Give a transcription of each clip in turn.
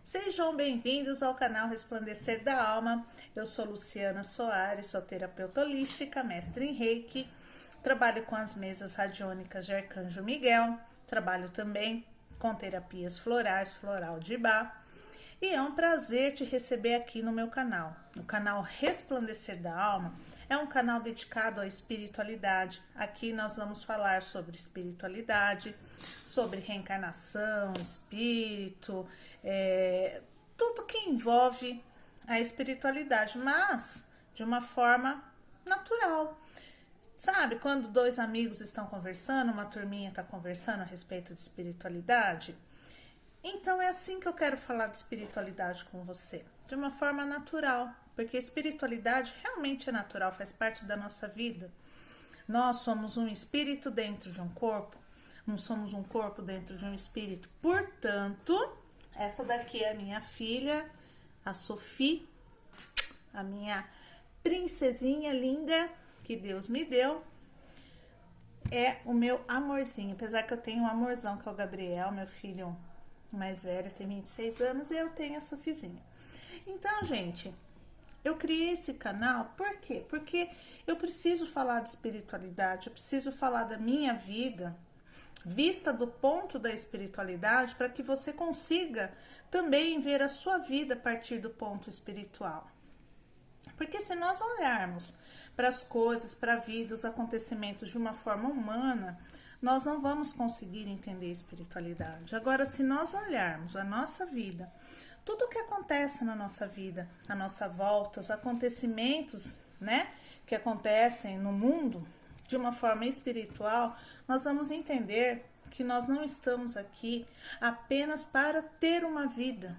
Sejam bem-vindos ao canal Resplandecer da Alma. Eu sou Luciana Soares, sou terapeuta holística, mestre em Reiki, trabalho com as mesas radiônicas de Arcanjo Miguel, trabalho também com terapias florais, floral de Bach. E é um prazer te receber aqui no meu canal. O canal Resplandecer da Alma é um canal dedicado à espiritualidade. Aqui nós vamos falar sobre espiritualidade, sobre reencarnação, espírito, tudo que envolve a espiritualidade, mas de uma forma natural. Sabe, quando dois amigos estão conversando, uma turminha está conversando a respeito de espiritualidade? Então é assim que eu quero falar de espiritualidade com você, de uma forma natural, porque a espiritualidade realmente é natural, faz parte da nossa vida. Nós somos um espírito dentro de um corpo, não somos um corpo dentro de um espírito. Portanto, essa daqui é a minha filha, a Sophie, a minha princesinha linda que Deus me deu. É o meu amorzinho, apesar que eu tenho um amorzão que é o Gabriel, meu filho mais velho, tem 26 anos, e eu tenho a Sofizinha. Então, gente, eu criei esse canal, por quê? Porque eu preciso falar de espiritualidade, eu preciso falar da minha vida, vista do ponto da espiritualidade, para que você consiga também ver a sua vida a partir do ponto espiritual. Porque se nós olharmos para as coisas, para a vida, os acontecimentos de uma forma humana, nós não vamos conseguir entender a espiritualidade. Agora, se nós olharmos a nossa vida, tudo o que acontece na nossa vida, à nossa volta, os acontecimentos, né, que acontecem no mundo, de uma forma espiritual, nós vamos entender que nós não estamos aqui apenas para ter uma vida.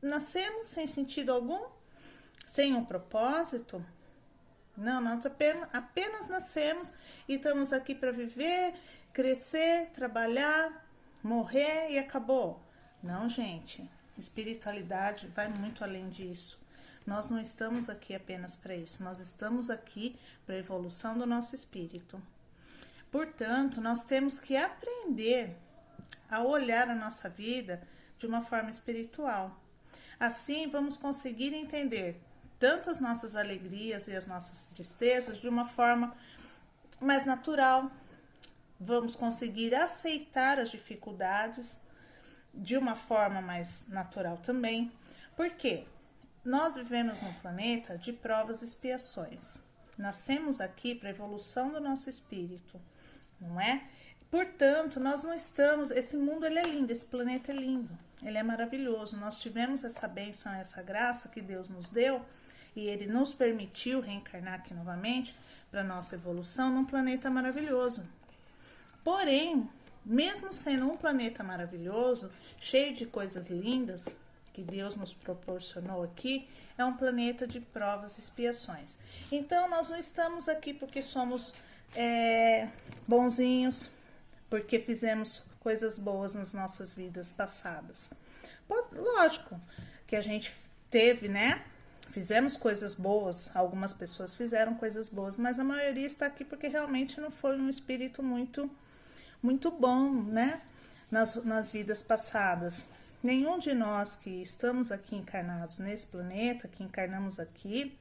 Nascemos sem sentido algum, sem um propósito. Não, nós apenas nascemos e estamos aqui para viver, crescer, trabalhar, morrer e acabou. Não, gente, espiritualidade vai muito além disso. Nós não estamos aqui apenas para isso, nós estamos aqui para a evolução do nosso espírito. Portanto, nós temos que aprender a olhar a nossa vida de uma forma espiritual. Assim, vamos conseguir entender tanto as nossas alegrias e as nossas tristezas de uma forma mais natural. Vamos conseguir aceitar as dificuldades de uma forma mais natural também. Por quê? Nós vivemos num planeta de provas e expiações. Nascemos aqui para a evolução do nosso espírito, não é? Portanto, nós não estamos... Esse mundo ele é lindo, esse planeta é lindo, ele é maravilhoso. Nós tivemos essa bênção, essa graça que Deus nos deu, e ele nos permitiu reencarnar aqui novamente para nossa evolução num planeta maravilhoso. Porém, mesmo sendo um planeta maravilhoso, cheio de coisas lindas que Deus nos proporcionou aqui, é um planeta de provas e expiações. Então, nós não estamos aqui porque somos bonzinhos, porque fizemos coisas boas nas nossas vidas passadas. Lógico que a gente teve, né? Fizemos coisas boas, algumas pessoas fizeram coisas boas, mas a maioria está aqui porque realmente não foi um espírito muito bom, né? Nas vidas passadas. Nenhum de nós que estamos aqui encarnados nesse planeta, que encarnamos aqui,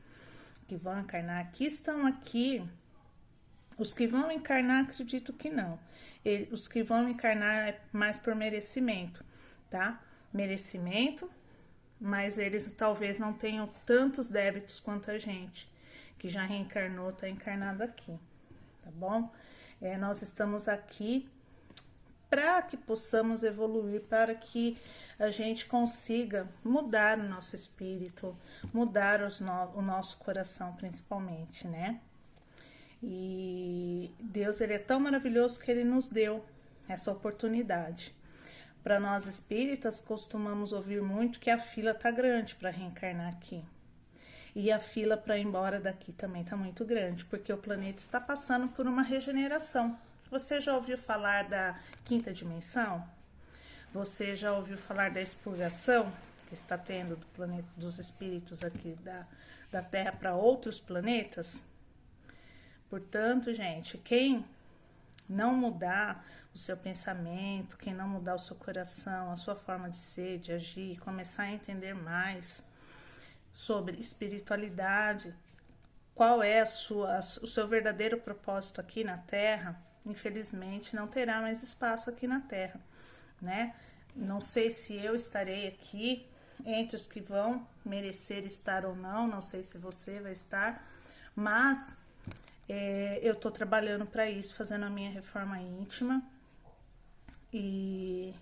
que vão encarnar aqui, estão aqui. Os que vão encarnar, acredito que não. Os que vão encarnar é mais por merecimento, tá? Merecimento, mas eles talvez não tenham tantos débitos quanto a gente, que já reencarnou, está encarnado aqui, tá bom? Nós estamos aqui para que possamos evoluir, para que a gente consiga mudar o nosso espírito, mudar o nosso coração principalmente, né? E Deus, ele é tão maravilhoso que ele nos deu essa oportunidade. Para nós espíritas, costumamos ouvir muito que a fila tá grande para reencarnar aqui. E a fila para ir embora daqui também tá muito grande, porque o planeta está passando por uma regeneração. Você já ouviu falar da quinta dimensão? Você já ouviu falar da expurgação que está tendo do planeta dos espíritos aqui da Terra para outros planetas? Portanto, gente, quem não mudar o seu pensamento, quem não mudar o seu coração, a sua forma de ser, de agir, começar a entender mais sobre espiritualidade, qual é o seu verdadeiro propósito aqui na Terra, infelizmente não terá mais espaço aqui na Terra, né? Não sei se eu estarei aqui entre os que vão merecer estar ou não, não sei se você vai estar, mas eu tô trabalhando para isso, fazendo a minha reforma íntima e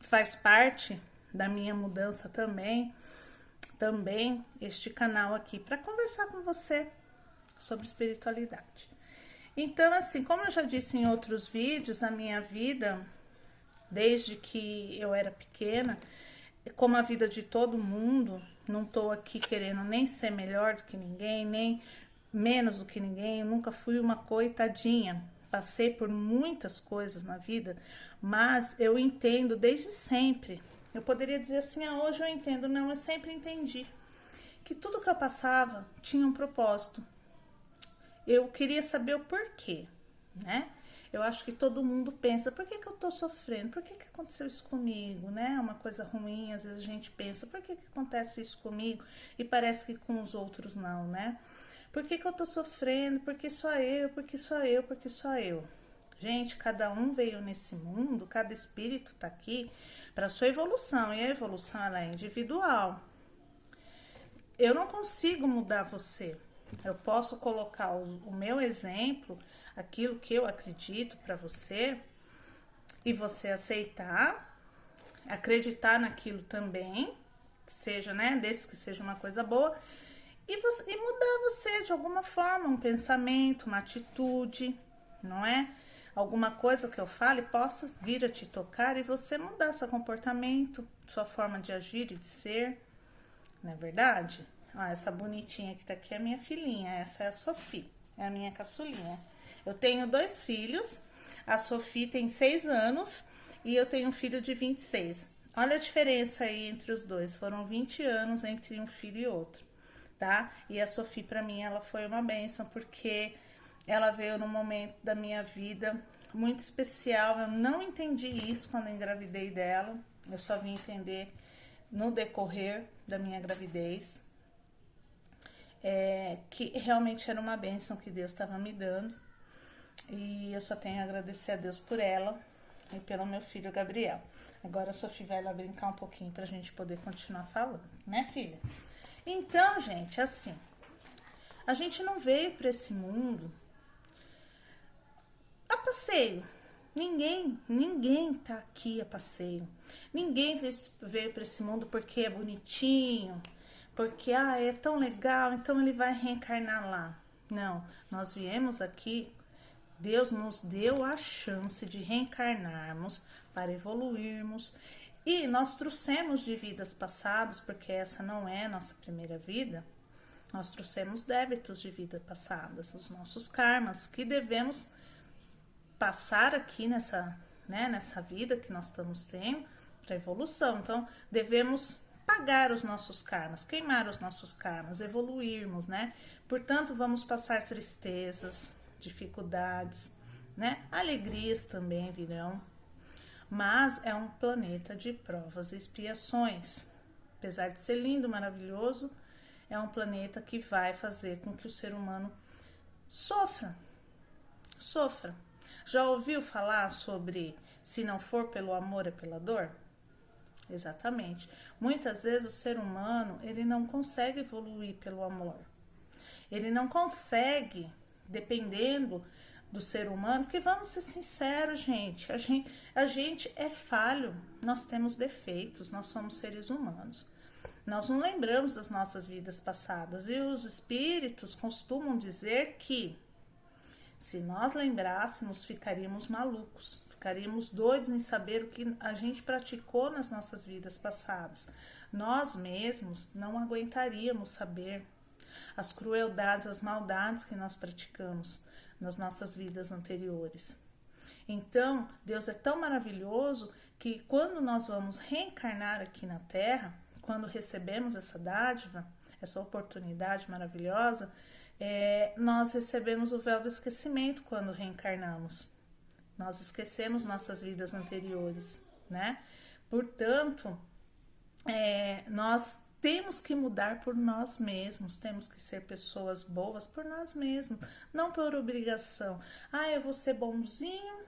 faz parte da minha mudança também este canal aqui para conversar com você sobre espiritualidade. Então, assim, como eu já disse em outros vídeos, a minha vida, desde que eu era pequena, como a vida de todo mundo, não tô aqui querendo nem ser melhor do que ninguém, nem menos do que ninguém, eu nunca fui uma coitadinha. Passei por muitas coisas na vida, mas eu entendo desde sempre. Eu poderia dizer assim, hoje eu entendo. Não, eu sempre entendi que tudo que eu passava tinha um propósito. Eu queria saber o porquê, né? Eu acho que todo mundo pensa, por que eu tô sofrendo? Por que aconteceu isso comigo, né? Uma coisa ruim, às vezes a gente pensa, por que acontece isso comigo? E parece que com os outros não, né? Por que eu tô sofrendo? Por que só eu? Por que só eu? Por que só eu? Gente, cada um veio nesse mundo, cada espírito tá aqui para sua evolução. E a evolução, ela é individual. Eu não consigo mudar você. Eu posso colocar o meu exemplo, aquilo que eu acredito para você, e você aceitar, acreditar naquilo também, que seja, né, desse que seja uma coisa boa, e mudar você de alguma forma, um pensamento, uma atitude, não é? Alguma coisa que eu fale possa vir a te tocar e você mudar seu comportamento, sua forma de agir e de ser, não é verdade? Essa bonitinha que tá aqui é a minha filhinha, essa é a Sofia, é a minha caçulinha. Eu tenho 2 filhos, a Sofia tem 6 anos e eu tenho um filho de 26. Olha a diferença aí entre os dois, foram 20 anos entre um filho e outro, tá? E a Sofia, pra mim, ela foi uma bênção, porque ela veio num momento da minha vida muito especial. Eu não entendi isso quando eu engravidei dela, eu só vim entender no decorrer da minha gravidez. Que realmente era uma bênção que Deus estava me dando, e eu só tenho a agradecer a Deus por ela e pelo meu filho Gabriel. Agora a Sofia vai lá brincar um pouquinho pra gente poder continuar falando, né, filha? Então, gente, assim, a gente não veio para esse mundo a passeio. Ninguém tá aqui a passeio. Ninguém veio para esse mundo porque é bonitinho, porque é tão legal, então ele vai reencarnar lá. Não, nós viemos aqui, Deus nos deu a chance de reencarnarmos para evoluirmos, e nós trouxemos de vidas passadas, porque essa não é a nossa primeira vida, nós trouxemos débitos de vidas passadas, os nossos karmas, que devemos passar aqui nessa vida que nós estamos tendo para evolução. Então, devemos pagar os nossos karmas, queimar os nossos karmas, evoluirmos, né? Portanto, vamos passar tristezas, dificuldades, né? Alegrias também virão. Mas é um planeta de provas e expiações. Apesar de ser lindo, maravilhoso, é um planeta que vai fazer com que o ser humano sofra. Já ouviu falar sobre se não for pelo amor é pela dor? Exatamente. Muitas vezes o ser humano, ele não consegue evoluir pelo amor. Ele não consegue, dependendo do ser humano, porque vamos ser sinceros, gente, a gente é falho, nós temos defeitos, nós somos seres humanos. Nós não lembramos das nossas vidas passadas, e os espíritos costumam dizer que se nós lembrássemos, ficaríamos malucos, ficaríamos doidos em saber o que a gente praticou nas nossas vidas passadas. Nós mesmos não aguentaríamos saber as crueldades, as maldades que nós praticamos nas nossas vidas anteriores. Então, Deus é tão maravilhoso que quando nós vamos reencarnar aqui na Terra, quando recebemos essa dádiva, essa oportunidade maravilhosa, nós recebemos o véu do esquecimento quando reencarnamos. Nós esquecemos nossas vidas anteriores, né? Portanto, nós temos que mudar por nós mesmos, temos que ser pessoas boas por nós mesmos, não por obrigação. Eu vou ser bonzinho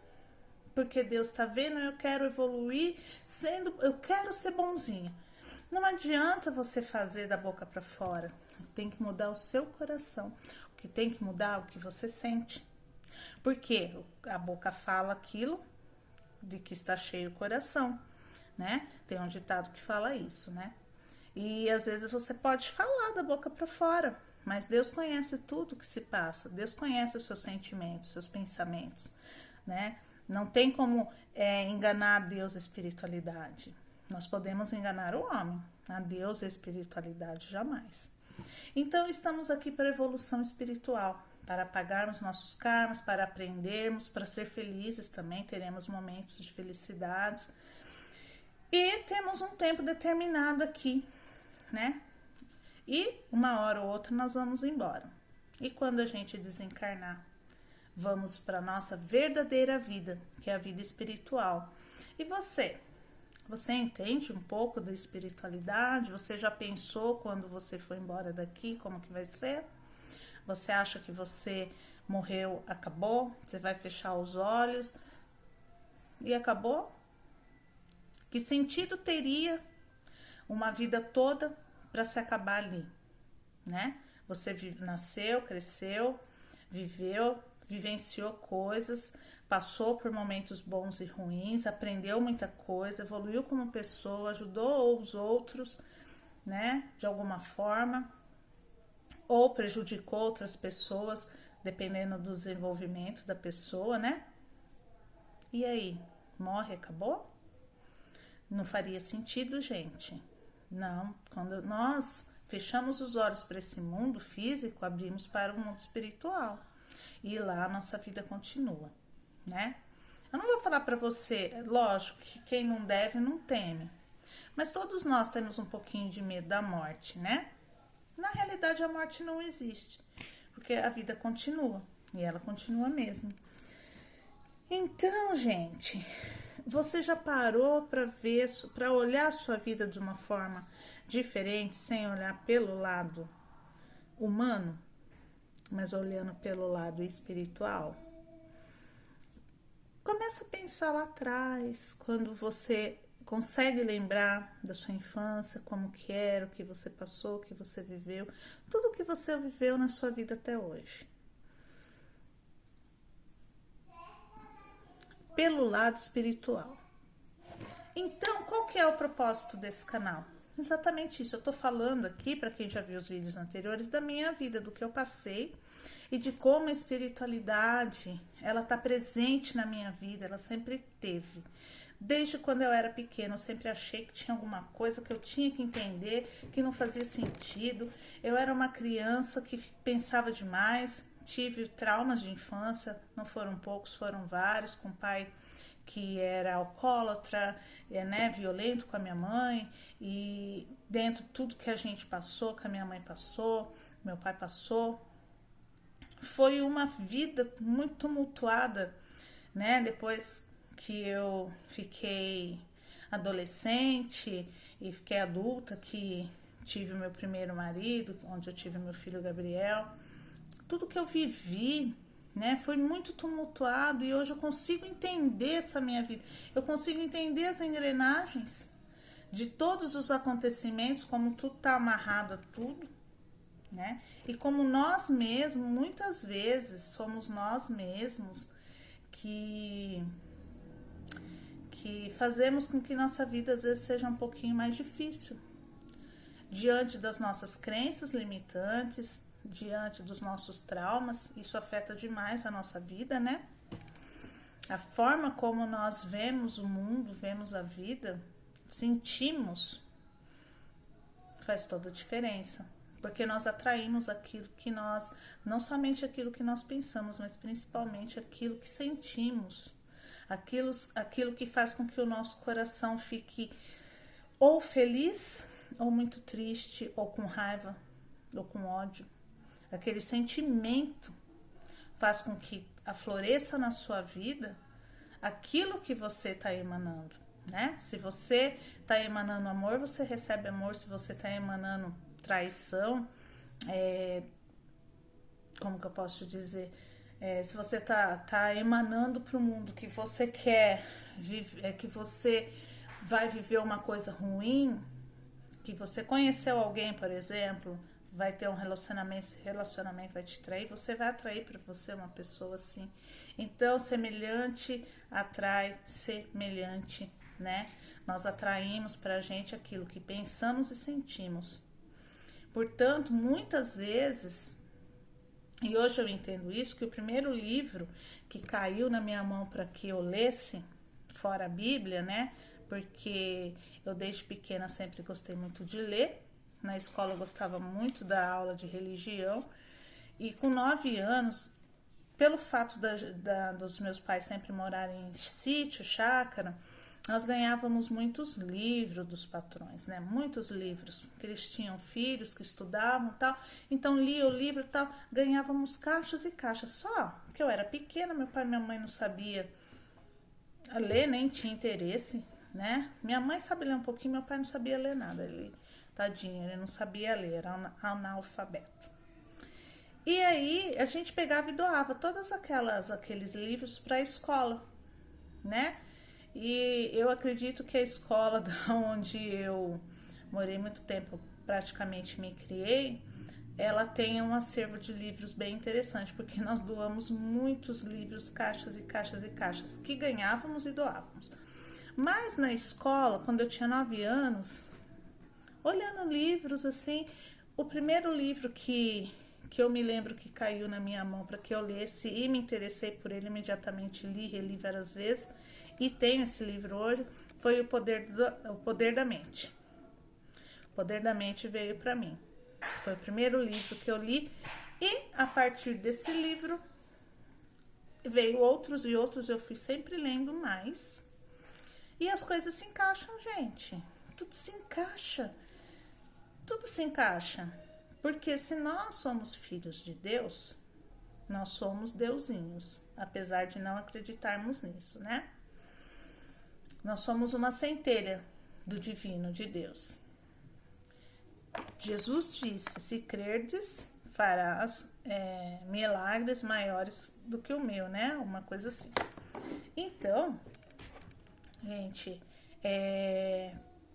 porque Deus está vendo, eu quero evoluir eu quero ser bonzinha. Não adianta você fazer da boca para fora, tem que mudar o seu coração. O que tem que mudar é o que você sente. Porque a boca fala aquilo de que está cheio o coração, né? Tem um ditado que fala isso, né? E às vezes você pode falar da boca para fora, mas Deus conhece tudo que se passa. Deus conhece os seus sentimentos, seus pensamentos, né? Não tem como enganar a Deus a espiritualidade. Nós podemos enganar o homem, a Deus a espiritualidade jamais. Então estamos aqui para evolução espiritual, para apagarmos nossos karmas, para aprendermos, para ser felizes também, teremos momentos de felicidade. E temos um tempo determinado aqui, né? E uma hora ou outra nós vamos embora. E quando a gente desencarnar, vamos para a nossa verdadeira vida, que é a vida espiritual. E você? Você entende um pouco da espiritualidade? Você já pensou quando você for embora daqui, como que vai ser? Você acha que você morreu, acabou? Você vai fechar os olhos e acabou? Que sentido teria uma vida toda para se acabar ali, né? Você nasceu, cresceu, viveu, vivenciou coisas, passou por momentos bons e ruins, aprendeu muita coisa, evoluiu como pessoa, ajudou os outros, né? De alguma forma, ou prejudicou outras pessoas, dependendo do desenvolvimento da pessoa, né? E aí, morre, acabou? Não faria sentido, gente. Não, quando nós fechamos os olhos para esse mundo físico, abrimos para o mundo espiritual. E lá a nossa vida continua, né? Eu não vou falar para você, lógico que quem não deve não teme. Mas todos nós temos um pouquinho de medo da morte, né? Na realidade, a morte não existe, porque a vida continua, e ela continua mesmo. Então, gente, você já parou para olhar a sua vida de uma forma diferente, sem olhar pelo lado humano, mas olhando pelo lado espiritual? Começa a pensar lá atrás, quando você consegue lembrar da sua infância, como que era, o que você passou, o que você viveu, tudo que você viveu na sua vida até hoje. Pelo lado espiritual. Então, qual que é o propósito desse canal? Exatamente isso, eu tô falando aqui, para quem já viu os vídeos anteriores, da minha vida, do que eu passei e de como a espiritualidade, ela tá presente na minha vida, ela sempre teve. Desde quando eu era pequena, eu sempre achei que tinha alguma coisa que eu tinha que entender, que não fazia sentido. Eu era uma criança que pensava demais, tive traumas de infância, não foram poucos, foram vários, com pai que era alcoólatra, né, violento com a minha mãe, e dentro de tudo que a gente passou, que a minha mãe passou, meu pai passou, foi uma vida muito tumultuada, né? Depois que eu fiquei adolescente e fiquei adulta, que tive o meu primeiro marido, onde eu tive meu filho Gabriel, tudo que eu vivi, né, foi muito tumultuado, e hoje eu consigo entender essa minha vida, eu consigo entender as engrenagens de todos os acontecimentos, como tudo está amarrado a tudo, né? E como nós mesmos, muitas vezes, somos nós mesmos que fazemos com que nossa vida às vezes seja um pouquinho mais difícil, diante das nossas crenças limitantes, diante dos nossos traumas. Isso afeta demais a nossa vida, né? A forma como nós vemos o mundo, vemos a vida, sentimos, faz toda a diferença. Porque nós atraímos aquilo que nós, não somente aquilo que nós pensamos, mas principalmente aquilo que sentimos. Aquilo que faz com que o nosso coração fique ou feliz, ou muito triste, ou com raiva, ou com ódio. Aquele sentimento faz com que afloreça na sua vida aquilo que você está emanando, né? Se você está emanando amor, você recebe amor. Se você está emanando traição, como que eu posso dizer? Se você tá emanando para o mundo que você quer que você vai viver uma coisa ruim, que você conheceu alguém, por exemplo, vai ter um relacionamento, esse relacionamento vai te trair, você vai atrair para você uma pessoa assim. Então, semelhante atrai semelhante, né? Nós atraímos pra gente aquilo que pensamos e sentimos. Portanto, muitas vezes, e hoje eu entendo isso, que o primeiro livro que caiu na minha mão para que eu lesse, fora a Bíblia, né? Porque eu desde pequena sempre gostei muito de ler. Na escola eu gostava muito da aula de religião. E com 9 anos, pelo fato dos meus pais sempre morarem em sítio, chácara, nós ganhávamos muitos livros dos patrões, né? Muitos livros, porque eles tinham filhos que estudavam e tal. Então lia o livro e tal, ganhávamos caixas e caixas. Só que eu era pequena, meu pai e minha mãe não sabia ler, nem tinha interesse, né? Minha mãe sabia ler um pouquinho, meu pai não sabia ler nada. Tadinho, ele não sabia ler, era analfabeto. E aí a gente pegava e doava todos aqueles livros para a escola, né? E eu acredito que a escola onde eu morei muito tempo, praticamente me criei, ela tem um acervo de livros bem interessante, porque nós doamos muitos livros, caixas e caixas e caixas, que ganhávamos e doávamos. Mas na escola, quando eu tinha 9 anos, olhando livros assim, o primeiro livro que eu me lembro que caiu na minha mão para que eu lesse e me interessei por ele, imediatamente li, reli várias vezes, e tenho esse livro hoje, foi o Poder da Mente. O Poder da Mente veio para mim. Foi o primeiro livro que eu li, e a partir desse livro veio outros e outros, eu fui sempre lendo mais. E as coisas se encaixam, gente. Tudo se encaixa. Tudo se encaixa. Porque se nós somos filhos de Deus, nós somos deusinhos, apesar de não acreditarmos nisso, né? Nós somos uma centelha do divino, de Deus. Jesus disse, se crerdes, farás milagres maiores do que o meu, né? Uma coisa assim. Então, gente,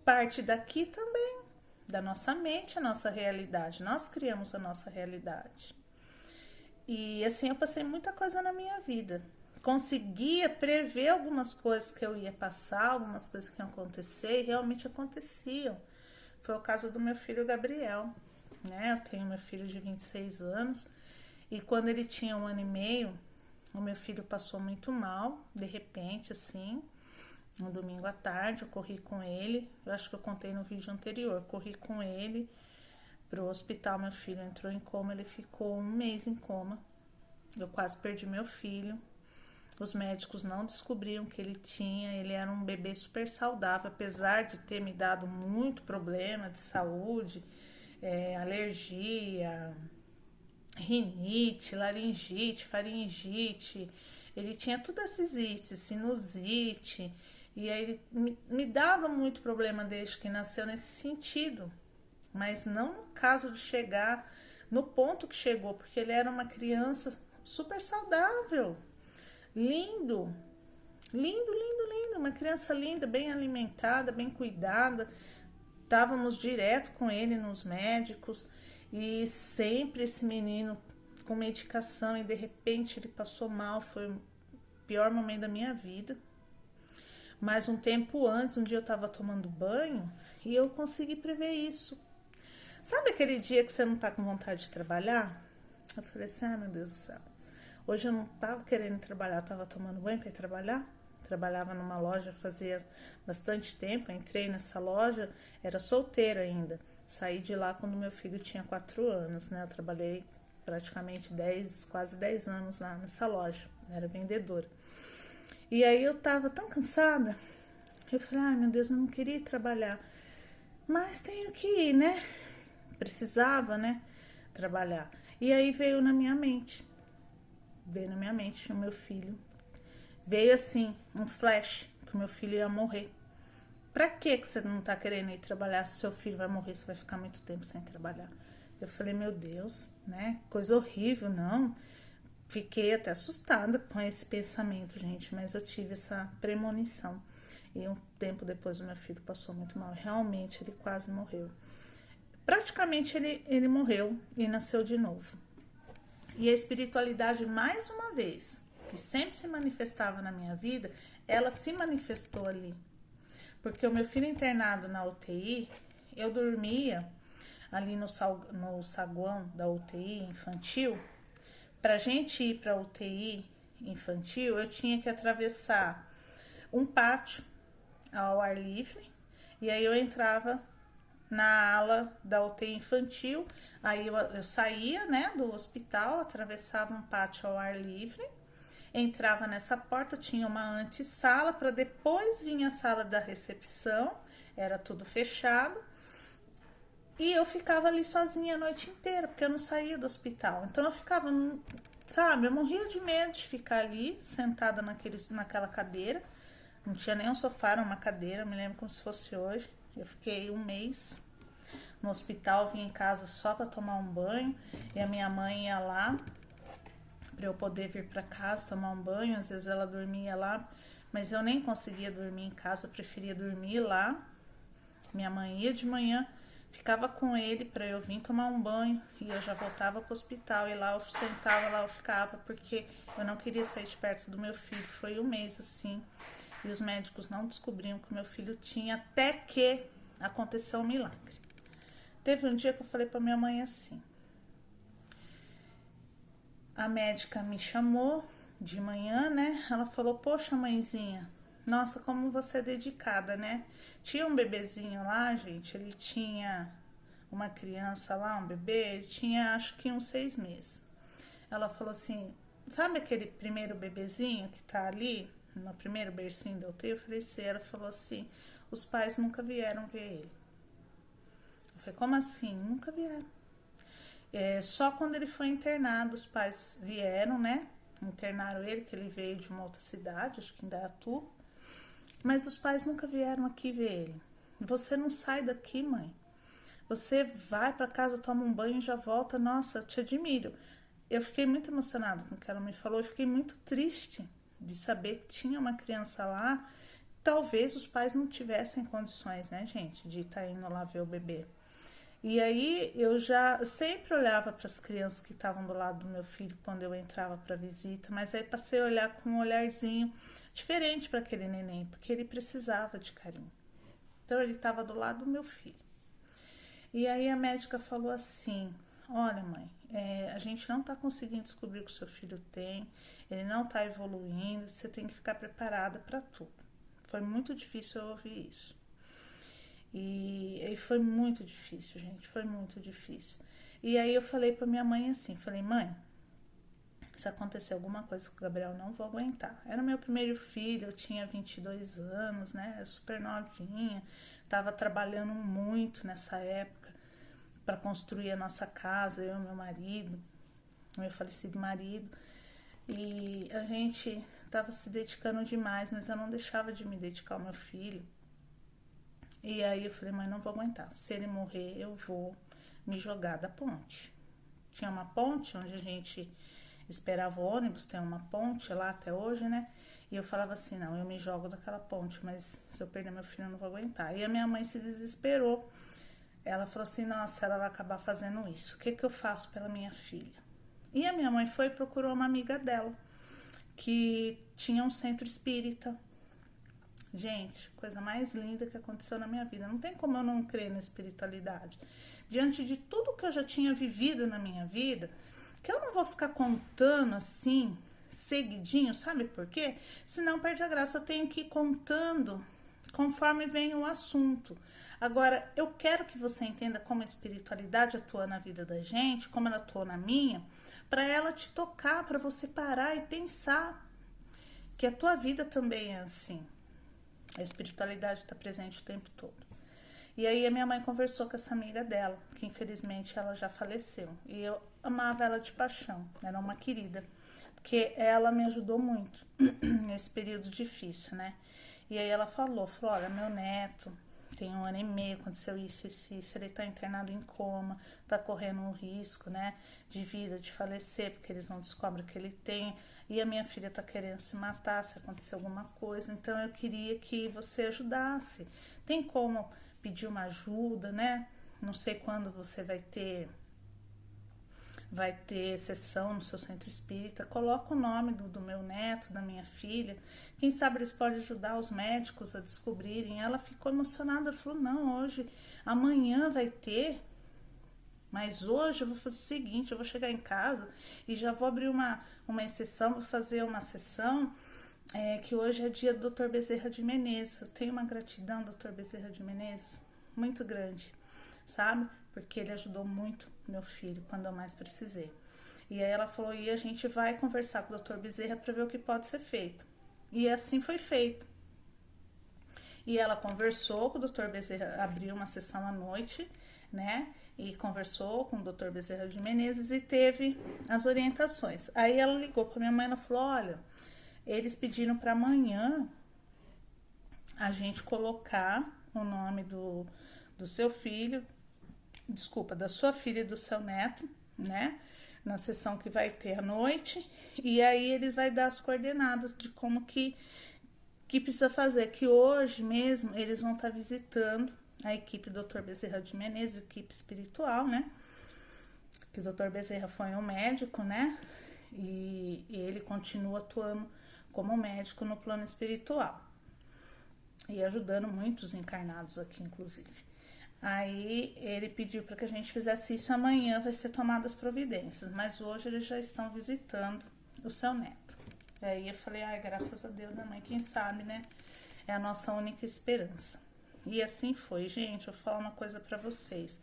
parte daqui também, da nossa mente, a nossa realidade. Nós criamos a nossa realidade. E assim, eu passei muita coisa na minha vida. Conseguia prever algumas coisas que eu ia passar, algumas coisas que iam acontecer, e realmente aconteciam. Foi o caso do meu filho Gabriel, né? Eu tenho meu filho de 26 anos, e quando ele tinha 1 ano e meio, o meu filho passou muito mal, de repente, assim, um domingo à tarde, eu corri com ele, eu acho que eu contei no vídeo anterior, corri com ele pro hospital, meu filho entrou em coma, ele ficou 1 mês em coma, eu quase perdi meu filho. Os médicos não descobriam que ele era um bebê super saudável, apesar de ter me dado muito problema de saúde, alergia, rinite, laringite, faringite. Ele tinha tudo esses ites, sinusite, e aí ele me dava muito problema desde que nasceu nesse sentido, mas não no caso de chegar no ponto que chegou, porque ele era uma criança super saudável. Lindo, lindo, lindo, lindo, uma criança linda, bem alimentada, bem cuidada. Estávamos direto com ele nos médicos e sempre esse menino com medicação, e de repente ele passou mal, foi o pior momento da minha vida. Mas um tempo antes, um dia eu estava tomando banho e eu consegui prever isso. Sabe aquele dia que você não está com vontade de trabalhar? Eu falei assim, meu Deus do céu. Hoje eu não estava querendo trabalhar, estava tomando banho para ir trabalhar. Trabalhava numa loja fazia bastante tempo, entrei nessa loja, era solteira ainda. Saí de lá quando meu filho tinha 4 anos, né? Eu trabalhei praticamente quase 10 anos lá nessa loja, era vendedora. E aí eu estava tão cansada, eu falei, meu Deus, eu não queria ir trabalhar. Mas tenho que ir, né? Precisava, né? Trabalhar. E aí veio na minha mente o meu filho veio assim, um flash, que o meu filho ia morrer. Pra que você não tá querendo ir trabalhar se seu filho vai morrer, você vai ficar muito tempo sem trabalhar? Eu falei, meu Deus, né? Coisa horrível, não. Fiquei até assustada com esse pensamento, gente, mas eu tive essa premonição. E um tempo depois o meu filho passou muito mal. Realmente, ele quase morreu. Praticamente ele morreu e nasceu de novo. E a espiritualidade, mais uma vez, que sempre se manifestava na minha vida, ela se manifestou ali. Porque o meu filho internado na UTI, eu dormia ali no saguão da UTI infantil. Pra gente ir pra UTI infantil, eu tinha que atravessar um pátio ao ar livre. E aí eu entrava na ala da UTI infantil, aí eu saía, né, do hospital, atravessava um pátio ao ar livre, entrava nessa porta, tinha uma antessala, para depois vir a sala da recepção, era tudo fechado, e eu ficava ali sozinha a noite inteira, porque eu não saía do hospital, então eu ficava, sabe, eu morria de medo de ficar ali, sentada naquela cadeira, não tinha nem um sofá, era uma cadeira, eu me lembro como se fosse hoje. Eu fiquei um mês no hospital, vim em casa só para tomar um banho. E a minha mãe ia lá para eu poder vir para casa tomar um banho. Às vezes ela dormia lá, mas eu nem conseguia dormir em casa, eu preferia dormir lá. Minha mãe ia de manhã, ficava com ele para eu vir tomar um banho e eu já voltava para o hospital. E lá eu sentava, lá eu ficava, porque eu não queria sair de perto do meu filho. Foi um mês assim. E os médicos não descobriam que o meu filho tinha, até que aconteceu um milagre. Teve um dia que eu falei para minha mãe assim. A médica me chamou de manhã, né? Ela falou, poxa, mãezinha, nossa, como você é dedicada, né? Tinha um bebezinho lá, gente, ele tinha uma criança lá, um bebê, ele tinha acho que uns 6 meses. Ela falou assim, sabe aquele primeiro bebezinho que tá ali? No primeiro bercinho da UTI, eu falei assim, ela falou assim, os pais nunca vieram ver ele. Eu falei, como assim? Nunca vieram. Só quando ele foi internado, os pais vieram, né? Internaram ele, que ele veio de uma outra cidade, acho que em Dayatuba. Mas os pais nunca vieram aqui ver ele. Você não sai daqui, mãe. Você vai para casa, toma um banho e já volta. Nossa, eu te admiro. Eu fiquei muito emocionada com o que ela me falou. Eu fiquei muito triste de saber que tinha uma criança lá. Talvez os pais não tivessem condições, né, gente, de estar indo lá ver o bebê. E aí eu já sempre olhava para as crianças que estavam do lado do meu filho quando eu entrava para visita, mas aí passei a olhar com um olharzinho diferente para aquele neném, porque ele precisava de carinho. Então ele estava do lado do meu filho. E aí a médica falou assim, olha mãe, a gente não está conseguindo descobrir o que o seu filho tem, ele não está evoluindo, você tem que ficar preparada para tudo. Foi muito difícil eu ouvir isso. E foi muito difícil, gente, foi muito difícil. E aí eu falei pra minha mãe assim, falei, mãe, se acontecer alguma coisa com o Gabriel, não vou aguentar. Era meu primeiro filho, eu tinha 22 anos, né, super novinha, tava trabalhando muito nessa época para construir a nossa casa, eu e meu marido, meu falecido marido, e a gente tava se dedicando demais, mas eu não deixava de me dedicar ao meu filho. E aí eu falei, mãe, não vou aguentar. Se ele morrer, eu vou me jogar da ponte. Tinha uma ponte onde a gente esperava o ônibus, tem uma ponte lá até hoje, né? E eu falava assim, não, eu me jogo daquela ponte, mas se eu perder meu filho, eu não vou aguentar. E a minha mãe se desesperou. Ela falou assim, nossa, ela vai acabar fazendo isso. O que que eu faço pela minha filha? E a minha mãe foi e procurou uma amiga dela, que tinha um centro espírita. Gente, coisa mais linda que aconteceu na minha vida. Não tem como eu não crer na espiritualidade. Diante de tudo que eu já tinha vivido na minha vida, que eu não vou ficar contando assim, seguidinho, sabe por quê? Senão perde a graça. Eu tenho que ir contando conforme vem o assunto. Agora, eu quero que você entenda como a espiritualidade atua na vida da gente, como ela atuou na minha, para ela te tocar, para você parar e pensar que a tua vida também é assim. A espiritualidade está presente o tempo todo. E aí a minha mãe conversou com essa amiga dela, que infelizmente ela já faleceu. E eu amava ela de paixão, era uma querida. porque ela me ajudou muito nesse período difícil, né? E aí ela falou, olha, meu neto tem 1 ano e meio, aconteceu isso, ele tá internado em coma, tá correndo um risco, né, de vida, de falecer, porque eles não descobrem o que ele tem, e a minha filha tá querendo se matar se acontecer alguma coisa, então eu queria que você ajudasse. Tem como pedir uma ajuda, né? Não sei quando você vai ter sessão no seu centro espírita, coloca o nome do meu neto, da minha filha, quem sabe eles podem ajudar os médicos a descobrirem. Ela ficou emocionada, falou, não, hoje, amanhã vai ter, mas hoje eu vou fazer o seguinte, eu vou chegar em casa e já vou abrir uma exceção, vou fazer uma sessão, que hoje é dia do Dr. Bezerra de Menezes. Eu tenho uma gratidão, Dr. Bezerra de Menezes, muito grande, sabe? Porque ele ajudou muito meu filho quando eu mais precisei. E aí ela falou, e a gente vai conversar com o Dr. Bezerra para ver o que pode ser feito. E assim foi feito. E ela conversou com o Dr. Bezerra, abriu uma sessão à noite, né? E conversou com o Dr. Bezerra de Menezes e teve as orientações. Aí ela ligou para minha mãe e falou, olha, eles pediram para amanhã a gente colocar o nome do seu filho, desculpa, da sua filha e do seu neto, né? Na sessão que vai ter à noite. E aí eles vai dar as coordenadas de como que precisa fazer. Que hoje mesmo eles vão estar visitando a equipe do Dr. Bezerra de Menezes, equipe espiritual, né? Que o Dr. Bezerra foi um médico, né? E ele continua atuando como médico no plano espiritual. E ajudando muitos encarnados aqui, inclusive. Aí ele pediu para que a gente fizesse isso, amanhã vai ser tomadas providências, mas hoje eles já estão visitando o seu neto. E aí eu falei, ai, graças a Deus, né, mãe, quem sabe, né? É a nossa única esperança. E assim foi, gente, eu vou falar uma coisa para vocês.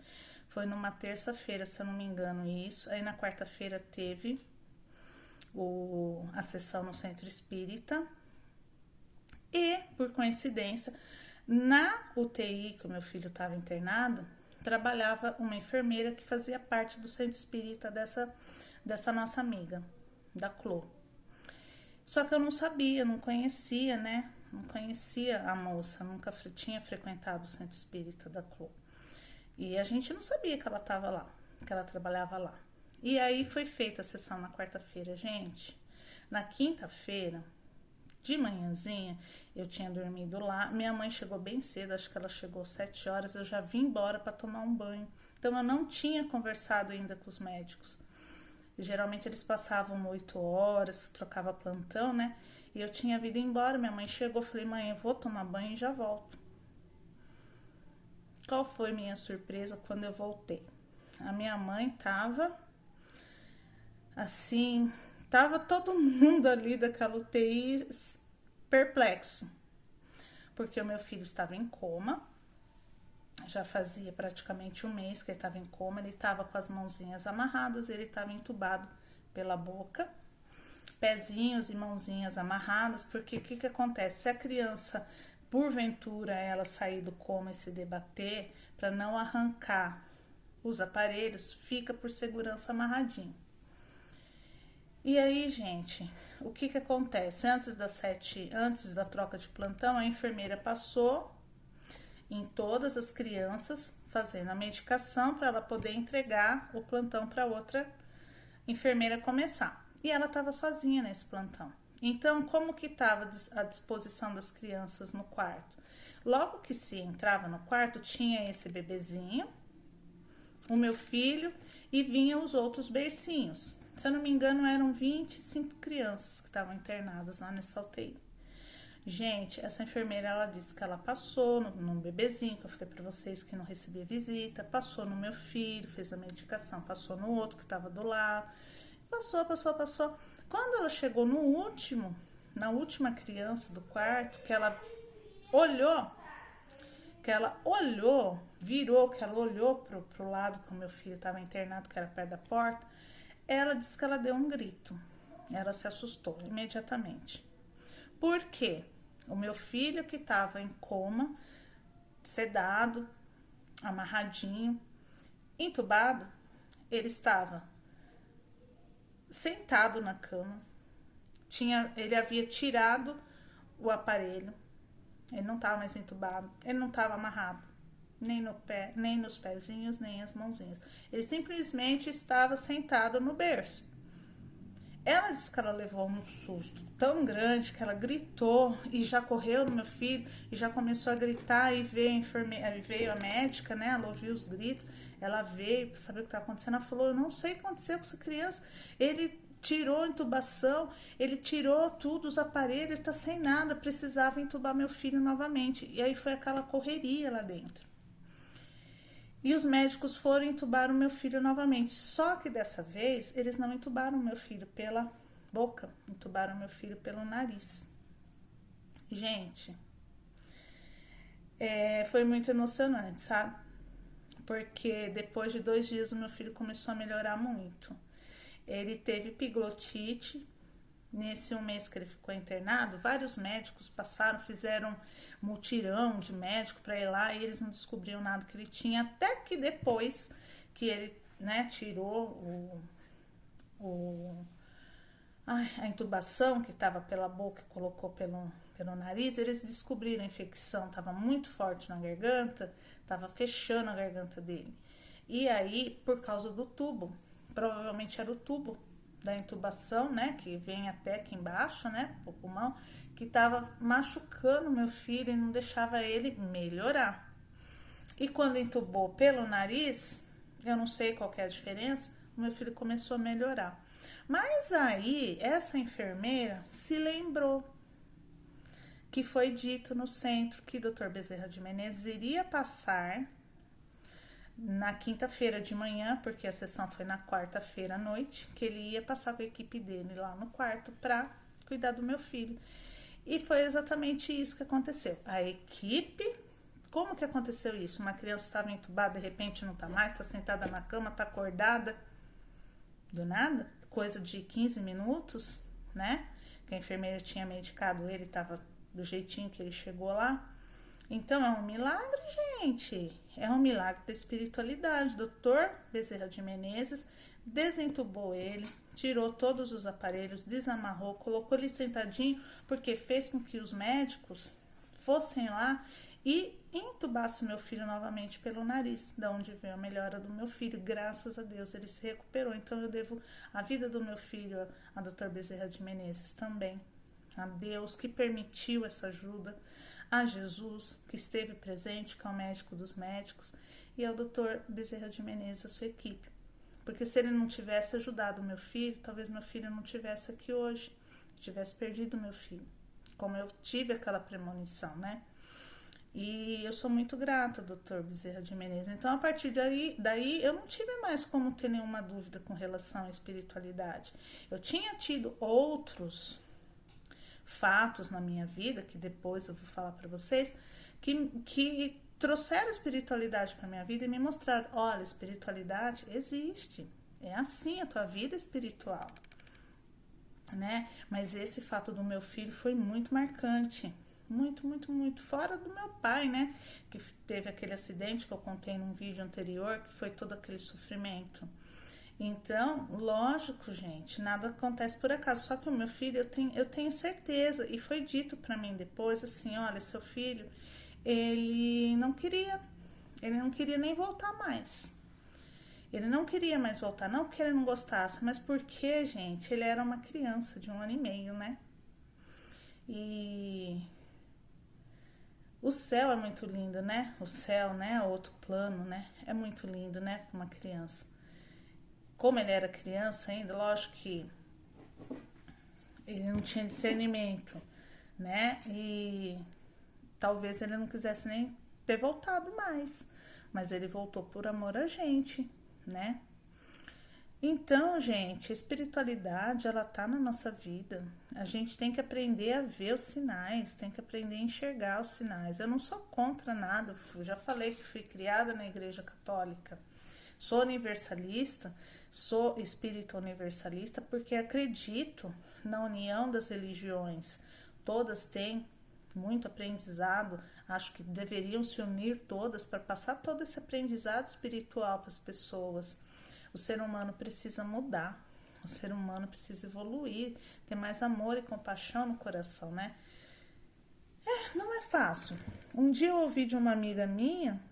Foi numa terça-feira, se eu não me engano, isso. Aí na quarta-feira teve a sessão no Centro Espírita. E, por coincidência, na UTI que o meu filho estava internado, trabalhava uma enfermeira que fazia parte do centro espírita dessa nossa amiga, da Clô. Só que eu não sabia, não conhecia, né? Não conhecia a moça, nunca tinha frequentado o centro espírita da Clô. E a gente não sabia que ela estava lá, que ela trabalhava lá. E aí foi feita a sessão na quarta-feira, gente. Na quinta-feira, de manhãzinha, eu tinha dormido lá. Minha mãe chegou bem cedo, acho que ela chegou às 7 horas. Eu já vim embora para tomar um banho. Então eu não tinha conversado ainda com os médicos. Geralmente eles passavam 8 horas, trocava plantão, né? E eu tinha vindo embora. Minha mãe chegou, falei, mãe, eu vou tomar banho e já volto. Qual foi minha surpresa quando eu voltei? A minha mãe tava assim, tava todo mundo ali daquela UTI perplexo, porque o meu filho estava em coma, já fazia praticamente um mês que ele estava em coma, ele estava com as mãozinhas amarradas, ele estava entubado pela boca, pezinhos e mãozinhas amarradas, porque o que acontece? Se a criança, porventura, ela sair do coma e se debater, para não arrancar os aparelhos, fica por segurança amarradinho. E aí, gente, o que acontece? Antes da troca de plantão, a enfermeira passou em todas as crianças, fazendo a medicação para ela poder entregar o plantão para outra enfermeira começar. E ela estava sozinha nesse plantão. Então, como que estava a disposição das crianças no quarto? Logo que se entrava no quarto, tinha esse bebezinho, o meu filho, e vinham os outros bercinhos. Se eu não me engano, eram 25 crianças que estavam internadas lá nessa UTI. Gente, essa enfermeira, ela disse que ela passou no bebezinho, que eu falei pra vocês que não recebia visita, passou no meu filho, fez a medicação, passou no outro que estava do lado, passou. Quando ela chegou na última criança do quarto, que ela olhou, virou, que ela olhou pro lado que o meu filho estava internado, que era perto da porta, ela disse que ela deu um grito. Ela se assustou imediatamente. Por quê? O meu filho que estava em coma, sedado, amarradinho, entubado, ele estava sentado na cama, ele havia tirado o aparelho, ele não estava mais entubado, ele não estava amarrado, nem no pé, nem nos pezinhos, nem as mãozinhas. Ele simplesmente estava sentado no berço. Ela disse que ela levou um susto tão grande que ela gritou e já correu no meu filho e já começou a gritar, e veio a médica, né? Ela ouviu os gritos, ela veio para saber o que estava acontecendo. Ela falou: eu não sei o que aconteceu com essa criança, ele tirou a intubação, ele tirou tudo, os aparelhos, ele tá sem nada, precisava intubar meu filho novamente. E aí foi aquela correria lá dentro. E os médicos foram entubar o meu filho novamente. Só que dessa vez, eles não entubaram o meu filho pela boca, entubaram o meu filho pelo nariz. Gente, foi muito emocionante, sabe? Porque depois de 2 dias o meu filho começou a melhorar muito. Ele teve epiglotite. Nesse 1 mês que ele ficou internado, vários médicos passaram, fizeram mutirão de médico para ir lá, e eles não descobriam nada que ele tinha, até que depois que ele, né, tirou a intubação que estava pela boca e colocou pelo nariz, eles descobriram a infecção, estava muito forte na garganta, estava fechando a garganta dele. E aí, por causa do tubo, provavelmente era o tubo da intubação, né, que vem até aqui embaixo, né, o pulmão, que estava machucando meu filho e não deixava ele melhorar. E quando entubou pelo nariz, eu não sei qual que é a diferença, o meu filho começou a melhorar. Mas aí, essa enfermeira se lembrou que foi dito no centro que o Dr. Bezerra de Menezes iria passar na quinta-feira de manhã, porque a sessão foi na quarta-feira à noite, que ele ia passar com a equipe dele lá no quarto para cuidar do meu filho. E foi exatamente isso que aconteceu. A equipe, como que aconteceu isso? Uma criança estava entubada, de repente não tá mais, tá sentada na cama, tá acordada, do nada, coisa de 15 minutos, né? Que a enfermeira tinha medicado ele, tava do jeitinho que ele chegou lá. Então é um milagre, gente. É um milagre da espiritualidade. Dr. Bezerra de Menezes desentubou ele, tirou todos os aparelhos, desamarrou, colocou ele sentadinho, porque fez com que os médicos fossem lá e entubassem meu filho novamente pelo nariz, da onde veio a melhora do meu filho. Graças a Deus ele se recuperou. Então eu devo a vida do meu filho a Dr. Bezerra de Menezes também. A Deus que permitiu essa ajuda, a Jesus, que esteve presente, que é o médico dos médicos, e ao Dr. Bezerra de Menezes, a sua equipe. Porque se ele não tivesse ajudado o meu filho, talvez meu filho não tivesse aqui hoje, tivesse perdido meu filho, como eu tive aquela premonição, né? E eu sou muito grata ao Dr. Bezerra de Menezes. Então, a partir daí, eu não tive mais como ter nenhuma dúvida com relação à espiritualidade. Eu tinha tido outros fatos na minha vida, que depois eu vou falar para vocês, que trouxeram espiritualidade para minha vida e me mostraram: olha, espiritualidade existe, é assim a tua vida espiritual, né? Mas esse fato do meu filho foi muito marcante, muito, muito, muito, fora do meu pai, né? Que teve aquele acidente que eu contei num vídeo anterior, que foi todo aquele sofrimento. Então, lógico, gente, nada acontece por acaso. Só que o meu filho, eu tenho certeza, e foi dito para mim depois, assim: olha, seu filho, ele não queria nem voltar mais. Ele não queria mais voltar, não porque ele não gostasse, mas porque, gente, ele era uma criança de 1 ano e meio, né? E o céu é muito lindo, né? O céu, né? Outro plano, né? É muito lindo, né? Para uma criança. Como ele era criança ainda, lógico que ele não tinha discernimento, né? E talvez ele não quisesse nem ter voltado mais, mas ele voltou por amor a gente, né? Então, gente, a espiritualidade, ela tá na nossa vida. A gente tem que aprender a ver os sinais, tem que aprender a enxergar os sinais. Eu não sou contra nada, eu já falei que fui criada na Igreja Católica. Sou universalista, sou espírita universalista, porque acredito na união das religiões. Todas têm muito aprendizado, acho que deveriam se unir todas para passar todo esse aprendizado espiritual para as pessoas. O ser humano precisa mudar, O ser humano precisa evoluir, ter mais amor e compaixão no coração, né? Não é fácil. Um dia eu ouvi de uma amiga minha,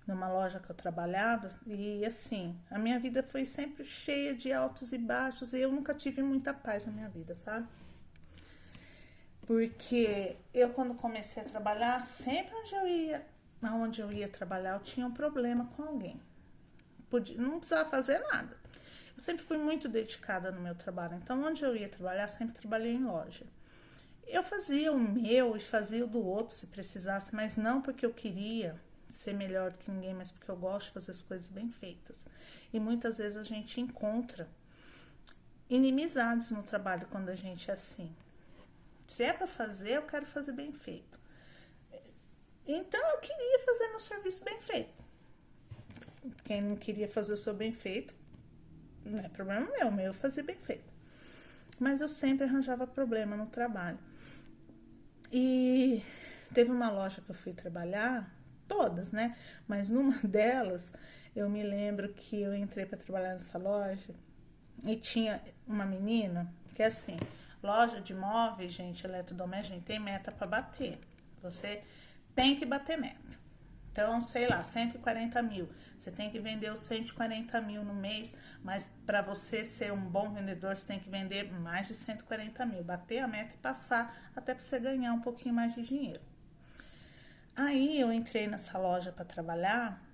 numa loja que eu trabalhava, e assim, a minha vida foi sempre cheia de altos e baixos, e eu nunca tive muita paz na minha vida, sabe? Porque eu, quando comecei a trabalhar, sempre aonde eu ia trabalhar, eu tinha um problema com alguém. Não precisava fazer nada. Eu sempre fui muito dedicada no meu trabalho, então onde eu ia trabalhar, sempre trabalhei em loja. Eu fazia o meu e fazia o do outro se precisasse, mas não porque eu queria ser melhor do que ninguém, mas porque eu gosto de fazer as coisas bem feitas. E muitas vezes a gente encontra inimizades no trabalho quando a gente é assim. Se é para fazer, eu quero fazer bem feito. Então eu queria fazer meu serviço bem feito. Quem não queria fazer o seu bem feito, não é problema meu fazer bem feito. Mas eu sempre arranjava problema no trabalho. E teve uma loja que eu fui trabalhar, todas, né? Mas numa delas, eu me lembro que eu entrei para trabalhar nessa loja e tinha uma menina que é assim, loja de móveis, gente, eletrodoméstico, gente, tem meta para bater. Você tem que bater meta. Então, sei lá, 140 mil. Você tem que vender os 140 mil no mês, mas para você ser um bom vendedor, você tem que vender mais de 140 mil. Bater a meta e passar até para você ganhar um pouquinho mais de dinheiro. Aí eu entrei nessa loja para trabalhar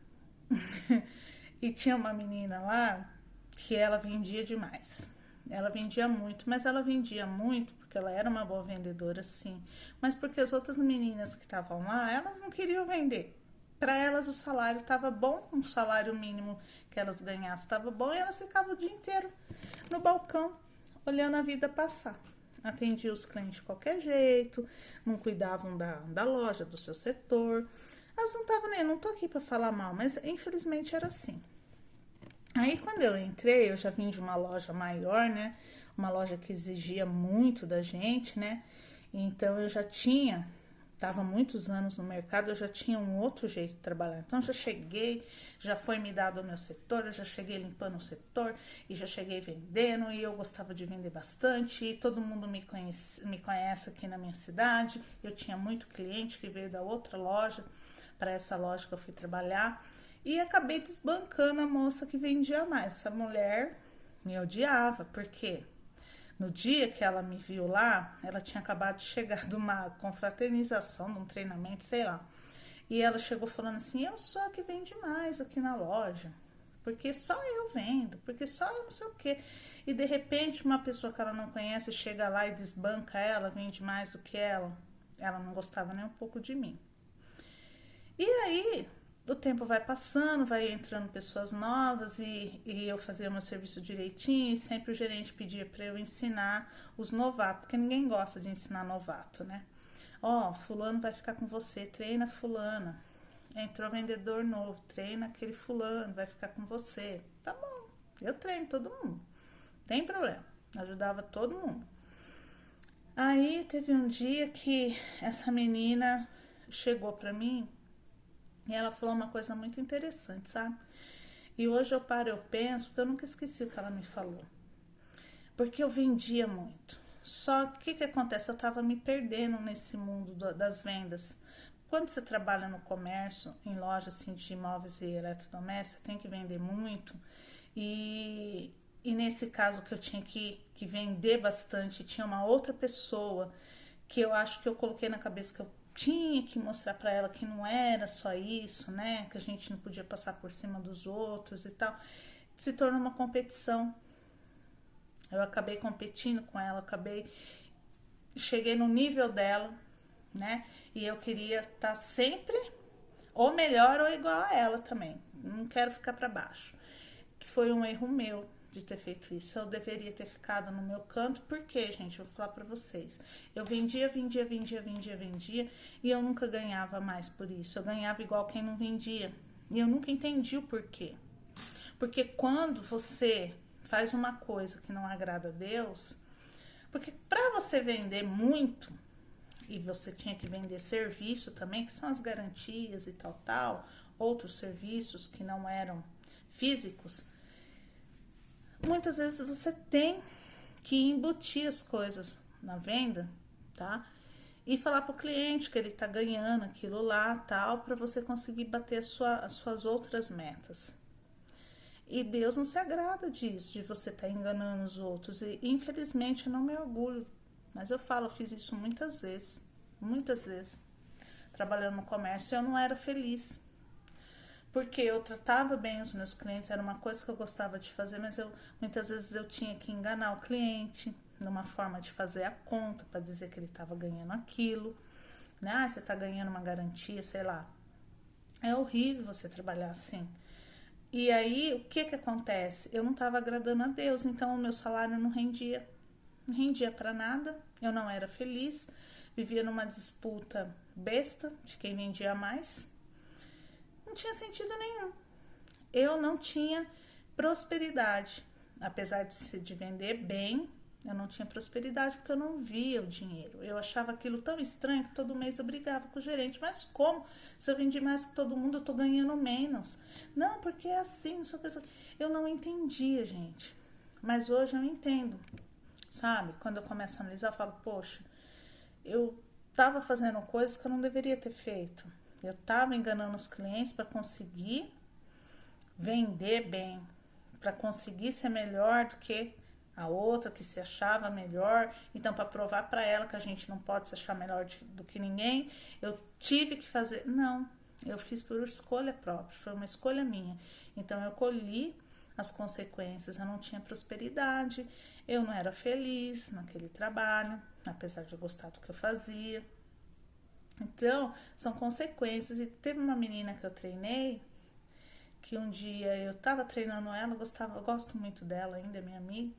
e tinha uma menina lá que ela vendia demais. Ela vendia muito, mas ela vendia muito porque ela era uma boa vendedora, sim. Mas porque as outras meninas que estavam lá, elas não queriam vender. Para elas o salário estava bom, um salário mínimo que elas ganhassem estava bom e elas ficavam o dia inteiro no balcão olhando a vida passar. Atendiam os clientes de qualquer jeito, não cuidavam da loja, do seu setor. Elas não estavam nem, não tô aqui para falar mal, mas infelizmente era assim. Aí quando eu entrei, eu já vim de uma loja maior, né? Uma loja que exigia muito da gente, né? Então eu já tinha, estava muitos anos no mercado, eu já tinha um outro jeito de trabalhar. Então já cheguei, já foi me dado o meu setor, eu já cheguei limpando o setor e já cheguei vendendo e eu gostava de vender bastante e todo mundo me conhece aqui na minha cidade. Eu tinha muito cliente que veio da outra loja para essa loja que eu fui trabalhar. E acabei desbancando a moça que vendia mais. Essa mulher me odiava, porque no dia que ela me viu lá, ela tinha acabado de chegar de uma confraternização, de um treinamento, sei lá. E ela chegou falando assim, eu sou a que vende mais aqui na loja, porque só eu vendo, porque só eu não sei o quê. E de repente uma pessoa que ela não conhece chega lá e desbanca ela, vende mais do que ela. Ela não gostava nem um pouco de mim. E aí o tempo vai passando, vai entrando pessoas novas e eu fazia meu serviço direitinho e sempre o gerente pedia para eu ensinar os novatos, porque ninguém gosta de ensinar novato, né? Ó, fulano vai ficar com você, treina fulana. Entrou vendedor novo, treina aquele fulano, vai ficar com você. Tá bom, eu treino todo mundo, tem problema, ajudava todo mundo. Aí teve um dia que essa menina chegou para mim e ela falou uma coisa muito interessante, sabe? E hoje eu paro, eu penso, porque eu nunca esqueci o que ela me falou. Porque eu vendia muito. Só que o que acontece? Eu estava me perdendo nesse mundo das vendas. Quando você trabalha no comércio, em loja assim, de imóveis e eletrodomésticos, você tem que vender muito. E nesse caso que eu tinha que vender bastante, tinha uma outra pessoa que eu acho que eu coloquei na cabeça que eu tinha que mostrar para ela que não era só isso, né? Que a gente não podia passar por cima dos outros e tal. Se tornou uma competição. Eu acabei competindo com ela, cheguei no nível dela, né? E eu queria estar sempre ou melhor ou igual a ela também. Não quero ficar para baixo. Que foi um erro meu de ter feito isso. Eu deveria ter ficado no meu canto, porque, gente, eu vou falar pra vocês. Eu vendia e eu nunca ganhava mais por isso. Eu ganhava igual quem não vendia. E eu nunca entendi o porquê. Porque quando você faz uma coisa que não agrada a Deus, porque pra você vender muito, e você tinha que vender serviço também, que são as garantias e tal, outros serviços que não eram físicos, muitas vezes você tem que embutir as coisas na venda, tá? E falar para o cliente que ele está ganhando aquilo lá, tal, para você conseguir bater as suas outras metas. E Deus não se agrada disso, de você estar enganando os outros. E infelizmente eu não me orgulho, mas eu falo, eu fiz isso muitas vezes, muitas vezes. Trabalhando no comércio, eu não era feliz. Porque eu tratava bem os meus clientes, era uma coisa que eu gostava de fazer, mas muitas vezes eu tinha que enganar o cliente numa forma de fazer a conta para dizer que ele estava ganhando aquilo, né? Ah, você está ganhando uma garantia, sei lá. É horrível você trabalhar assim. E aí, o que acontece? Eu não estava agradando a Deus, então o meu salário não rendia para nada, eu não era feliz, vivia numa disputa besta de quem vendia mais. Não tinha sentido nenhum. Eu não tinha prosperidade. Apesar de vender bem, eu não tinha prosperidade porque eu não via o dinheiro. Eu achava aquilo tão estranho que todo mês eu brigava com o gerente. Mas como? Se eu vendi mais que todo mundo, eu tô ganhando menos. Não, porque é assim, não sei o que. Eu não entendia, gente. Mas hoje eu entendo. Sabe? Quando eu começo a analisar, eu falo, poxa, eu tava fazendo coisas que eu não deveria ter feito. Eu tava enganando os clientes para conseguir vender bem, para conseguir ser melhor do que a outra que se achava melhor. Então, para provar para ela que a gente não pode se achar melhor do que ninguém, eu tive que fazer. Não, eu fiz por escolha própria, foi uma escolha minha. Então, eu colhi as consequências. Eu não tinha prosperidade, eu não era feliz naquele trabalho, apesar de eu gostar do que eu fazia. Então, são consequências. E teve uma menina que eu treinei, que um dia eu tava treinando ela, eu gosto muito dela ainda, é minha amiga.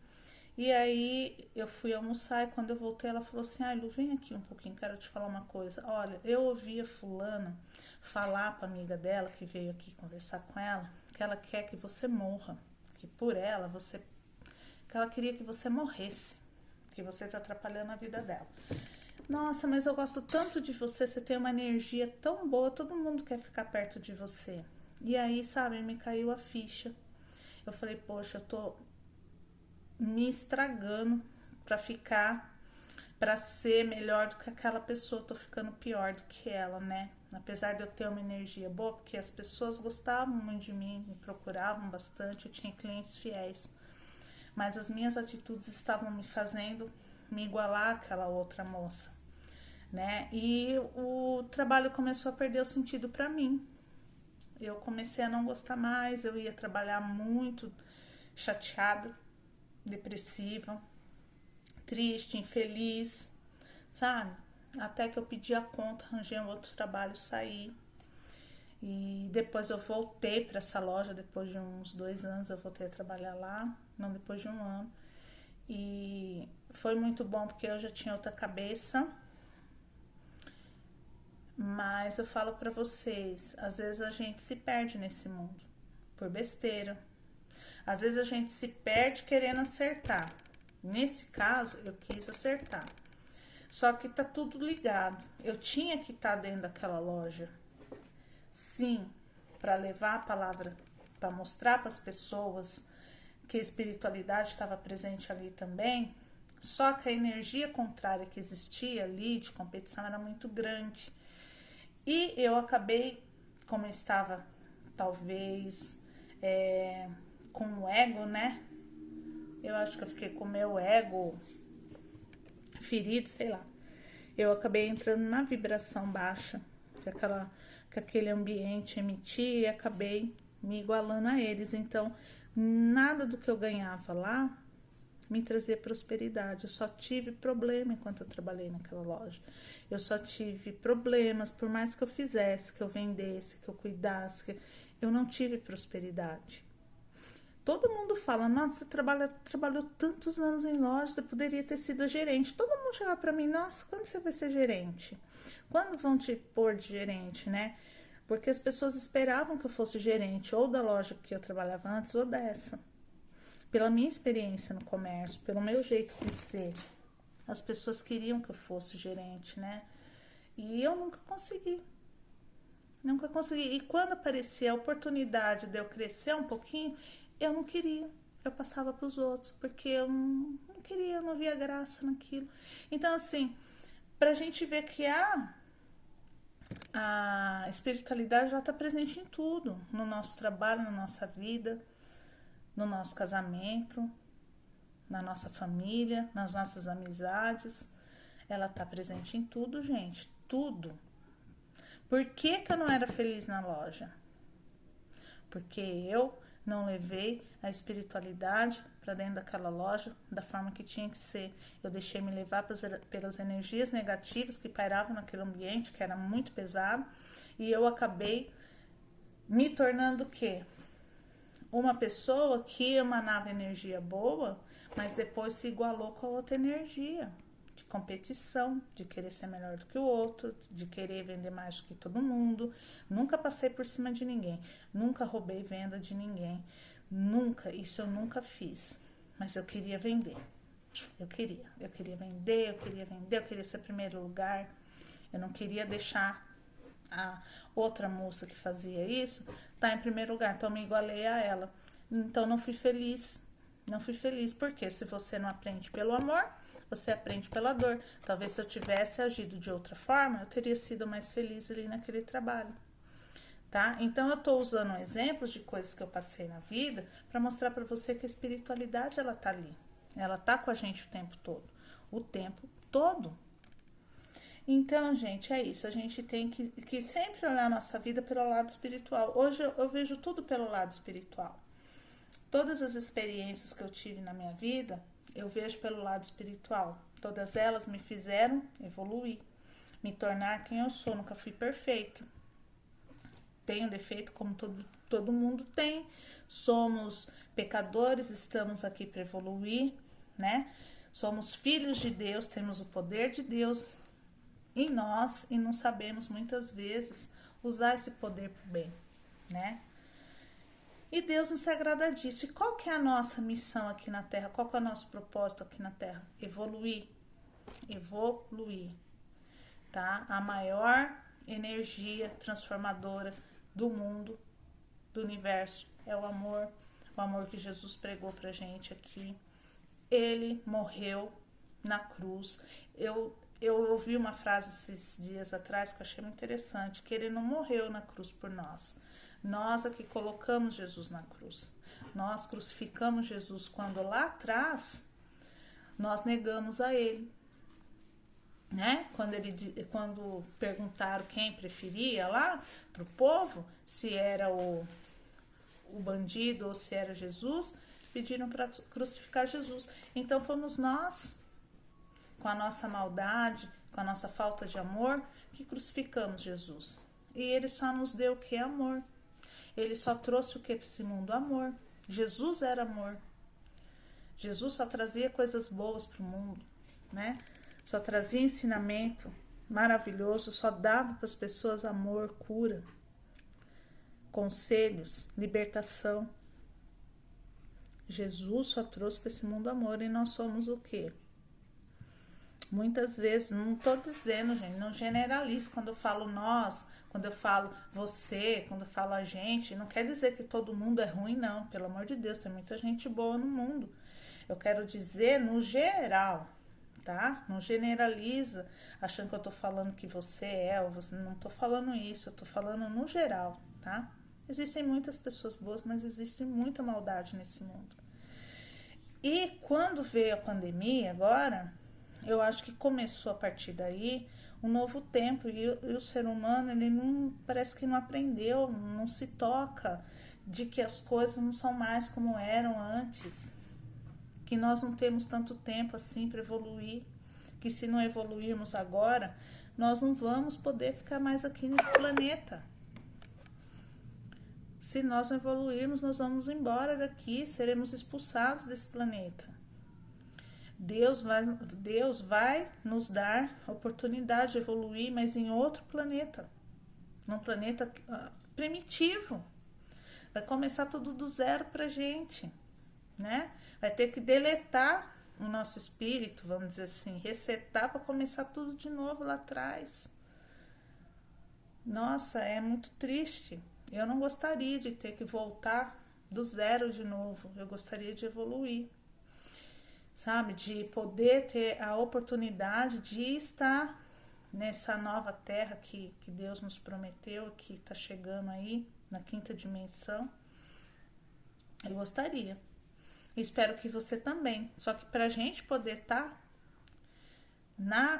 E aí eu fui almoçar e quando eu voltei ela falou assim, ai Lu, vem aqui um pouquinho, quero te falar uma coisa. Olha, eu ouvi a fulana falar pra amiga dela que veio aqui conversar com ela, que ela quer que você morra, que por ela que ela queria que você morresse, que você tá atrapalhando a vida dela. Nossa, mas eu gosto tanto de você, você tem uma energia tão boa, todo mundo quer ficar perto de você. E aí, sabe, me caiu a ficha. Eu falei, poxa, eu tô me estragando pra ser melhor do que aquela pessoa, eu tô ficando pior do que ela, né? Apesar de eu ter uma energia boa, porque as pessoas gostavam muito de mim, me procuravam bastante, eu tinha clientes fiéis. Mas as minhas atitudes estavam me fazendo me igualar àquela outra moça, né? E o trabalho começou a perder o sentido para mim. Eu comecei a não gostar mais, eu ia trabalhar muito chateada, depressiva, triste, infeliz, sabe? Até que eu pedi a conta, arranjei um outro trabalho, saí. E depois eu voltei para essa loja, depois de uns 2 anos eu voltei a trabalhar lá, não depois de um ano. E foi muito bom porque eu já tinha outra cabeça. Mas eu falo para vocês, às vezes a gente se perde nesse mundo por besteira. Às vezes a gente se perde querendo acertar. Nesse caso, eu quis acertar. Só que tá tudo ligado. Eu tinha que estar dentro daquela loja. Sim, para levar a palavra, para mostrar para as pessoas que a espiritualidade estava presente ali também. Só que a energia contrária que existia ali de competição era muito grande. E eu acabei, como eu estava talvez com o ego, né? Eu acho que eu fiquei com o meu ego ferido, sei lá. Eu acabei entrando na vibração baixa que aquele ambiente emitia e acabei me igualando a eles. Então, nada do que eu ganhava lá me trazia prosperidade. Eu só tive problema enquanto eu trabalhei naquela loja. Eu só tive problemas, por mais que eu fizesse, que eu vendesse, que eu cuidasse, eu não tive prosperidade. Todo mundo fala, nossa, você trabalhou tantos anos em loja, você poderia ter sido gerente. Todo mundo chega pra mim, nossa, quando você vai ser gerente? Quando vão te pôr de gerente, né? Porque as pessoas esperavam que eu fosse gerente, ou da loja que eu trabalhava antes, ou dessa. Pela minha experiência no comércio, pelo meu jeito de ser, as pessoas queriam que eu fosse gerente, né? E eu nunca consegui. E quando aparecia a oportunidade de eu crescer um pouquinho, eu não queria. eu passava para os outros, porque eu não queria, eu não via graça naquilo. Então, assim, pra gente ver que a espiritualidade já está presente em tudo, no nosso trabalho, na nossa vida, no nosso casamento, na nossa família, nas nossas amizades. Ela está presente em tudo, gente, tudo. Por que que eu não era feliz na loja? Porque eu não levei a espiritualidade para dentro daquela loja da forma que tinha que ser. Eu deixei me levar pelas energias negativas que pairavam naquele ambiente, que era muito pesado, e eu acabei me tornando o quê? Uma pessoa que emanava energia boa, mas depois se igualou com a outra energia de competição, de querer ser melhor do que o outro, de querer vender mais do que todo mundo. Nunca passei por cima de ninguém, nunca roubei venda de ninguém, nunca, isso eu nunca fiz, mas eu queria vender. Eu queria vender, eu queria ser primeiro lugar. Eu não queria deixar a outra moça que fazia isso tá em primeiro lugar, então eu me igualei a ela. Então não fui feliz. Não fui feliz, porque se você não aprende pelo amor, você aprende pela dor. Talvez se eu tivesse agido de outra forma, eu teria sido mais feliz ali naquele trabalho. Tá? Então eu tô usando exemplos de coisas que eu passei na vida para mostrar para você que a espiritualidade ela tá ali. Ela tá com a gente o tempo todo. O tempo todo. Então, gente, é isso. A gente tem que sempre olhar a nossa vida pelo lado espiritual. Hoje eu vejo tudo pelo lado espiritual. Todas as experiências que eu tive na minha vida, eu vejo pelo lado espiritual. Todas elas me fizeram evoluir, me tornar quem eu sou. Nunca fui perfeita. Tenho defeito como todo mundo tem. Somos pecadores, estamos aqui para evoluir, né? Somos filhos de Deus, temos o poder de Deus em nós e não sabemos muitas vezes usar esse poder para o bem, né? E Deus não se agrada disso. E qual que é a nossa missão aqui na Terra? Qual que é o nosso propósito aqui na Terra? Evoluir. Evoluir, tá? A maior energia transformadora do mundo, do universo, é o amor que Jesus pregou pra gente aqui. Ele morreu na cruz. Eu ouvi uma frase esses dias atrás que eu achei muito interessante, que ele não morreu na cruz por nós. Nós aqui colocamos Jesus na cruz. Nós crucificamos Jesus quando lá atrás nós negamos a ele. Né? Quando perguntaram quem preferia lá pro povo, se era o bandido ou se era Jesus, pediram para crucificar Jesus. Então fomos nós, com a nossa maldade, com a nossa falta de amor, que crucificamos Jesus. E ele só nos deu o que? Amor. Ele só trouxe o que para esse mundo? Amor. Jesus era amor. Jesus só trazia coisas boas para o mundo, né? Só trazia ensinamento maravilhoso, só dava para as pessoas amor, cura, conselhos, libertação. Jesus só trouxe para esse mundo amor e nós somos o quê? Muitas vezes, não estou dizendo, gente, não generalizo quando eu falo nós, quando eu falo você, quando eu falo a gente, não quer dizer que todo mundo é ruim, não, pelo amor de Deus, tem muita gente boa no mundo. Eu quero dizer no geral, tá? Não generaliza, achando que eu tô falando que você é, ou você não tô falando isso, eu tô falando no geral, tá? Existem muitas pessoas boas, mas existe muita maldade nesse mundo. E quando veio a pandemia agora, eu acho que começou a partir daí um novo tempo e o ser humano, ele não, parece que não aprendeu, não se toca de que as coisas não são mais como eram antes, que nós não temos tanto tempo assim para evoluir, que se não evoluirmos agora, nós não vamos poder ficar mais aqui nesse planeta. Se nós não evoluirmos, nós vamos embora daqui, seremos expulsados desse planeta. Deus vai nos dar a oportunidade de evoluir, mas em outro planeta. Num planeta primitivo. Vai começar tudo do zero pra gente, né? Vai ter que deletar o nosso espírito, vamos dizer assim, resetar para começar tudo de novo lá atrás. Nossa, é muito triste. Eu não gostaria de ter que voltar do zero de novo. Eu gostaria de evoluir, sabe? De poder ter a oportunidade de estar nessa nova terra que Deus nos prometeu, que está chegando aí na quinta dimensão. Eu gostaria. Espero que você também. Só que para a gente poder estar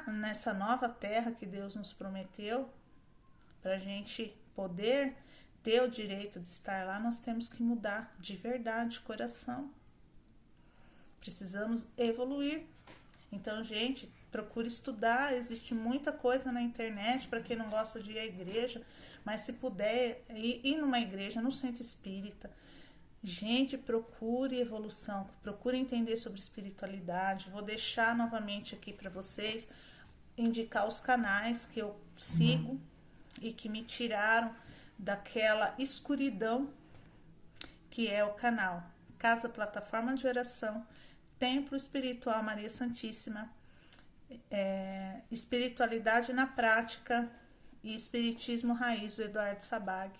nessa nova terra que Deus nos prometeu, para a gente poder ter o direito de estar lá, nós temos que mudar de verdade, coração. Precisamos evoluir. Então, gente, procure estudar. Existe muita coisa na internet para quem não gosta de ir à igreja, mas se puder ir numa igreja, no centro espírita. Gente, procure evolução, procure entender sobre espiritualidade. Vou deixar novamente aqui para vocês, indicar os canais que eu sigo e que me tiraram daquela escuridão que é o canal Casa Plataforma de Oração, Templo Espiritual Maria Santíssima, Espiritualidade na Prática e Espiritismo Raiz do Eduardo Sabag.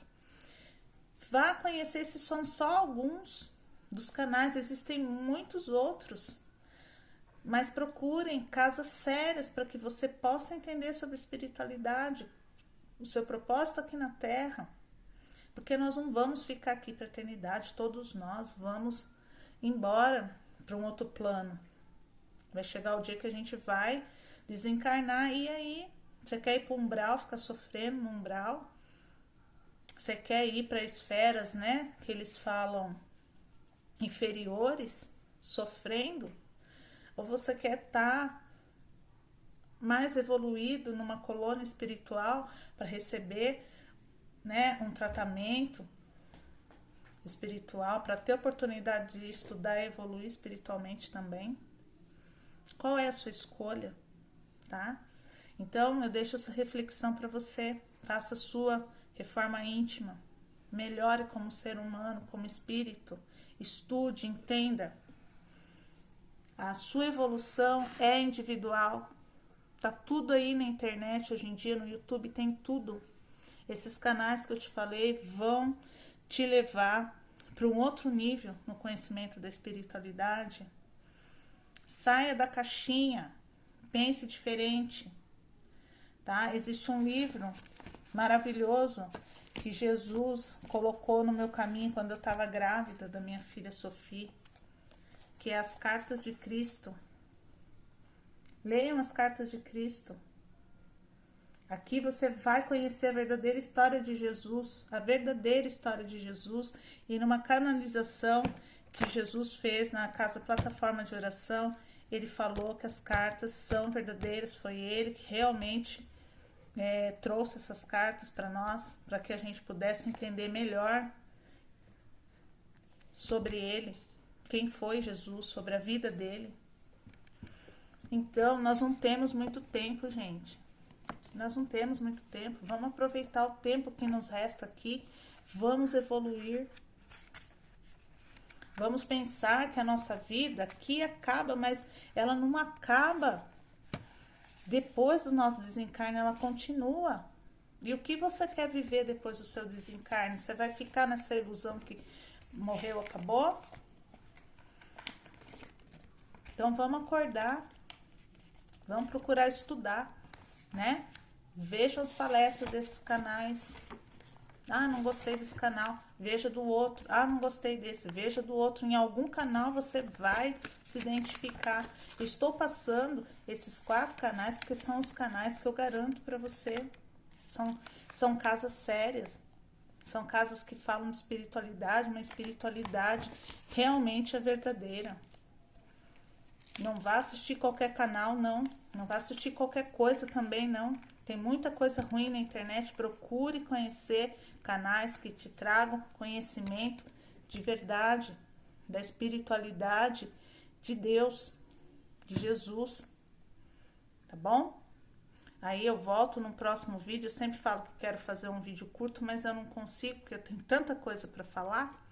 Vá conhecer, esses são só alguns dos canais, existem muitos outros, mas procurem casas sérias para que você possa entender sobre espiritualidade, o seu propósito aqui na Terra, porque nós não vamos ficar aqui para a eternidade, todos nós vamos embora para um outro plano. Vai chegar o dia que a gente vai desencarnar, e aí? Você quer ir para o umbral, ficar sofrendo no umbral? Você quer ir para esferas, né, que eles falam inferiores, sofrendo? Ou você quer estar mais evoluído numa colônia espiritual para receber, né, um tratamento espiritual, para ter oportunidade de estudar e evoluir espiritualmente também? Qual é a sua escolha, tá? Então, eu deixo essa reflexão para você. Faça a sua reforma íntima. Melhore como ser humano, como espírito. Estude, entenda. A sua evolução é individual. Tá tudo aí na internet hoje em dia, no YouTube tem tudo. Esses canais que eu te falei vão te levar para um outro nível no conhecimento da espiritualidade. Saia da caixinha, pense diferente, tá? Existe um livro maravilhoso que Jesus colocou no meu caminho quando eu estava grávida da minha filha Sophie, que é As Cartas de Cristo. Leiam as Cartas de Cristo. Aqui você vai conhecer a verdadeira história de Jesus, a verdadeira história de Jesus, e numa canalização que Jesus fez na Casa Plataforma de Oração, ele falou que as cartas são verdadeiras, foi ele que realmente trouxe essas cartas para nós, para que a gente pudesse entender melhor sobre ele, quem foi Jesus, sobre a vida dele. Então, nós não temos muito tempo, gente. Nós não temos muito tempo. Vamos aproveitar o tempo que nos resta aqui. Vamos evoluir. Vamos pensar que a nossa vida aqui acaba, mas ela não acaba. Depois do nosso desencarne, ela continua. E o que você quer viver depois do seu desencarne? Você vai ficar nessa ilusão que morreu, acabou? Então vamos acordar. Vamos procurar estudar, né? Vejam as palestras desses canais. Ah, não gostei desse canal, veja do outro. Ah, não gostei desse, veja do outro. Em algum canal você vai se identificar. Eu estou passando esses 4 canais porque são os canais que eu garanto para você. São casas sérias. São casas que falam de espiritualidade, uma espiritualidade realmente é verdadeira. Não vá assistir qualquer canal, não. Não vá assistir qualquer coisa também, não. Tem muita coisa ruim na internet. Procure conhecer canais que te tragam conhecimento de verdade, da espiritualidade de Deus, de Jesus. Tá bom? Aí eu volto no próximo vídeo. Eu sempre falo que quero fazer um vídeo curto, mas eu não consigo, porque eu tenho tanta coisa para falar.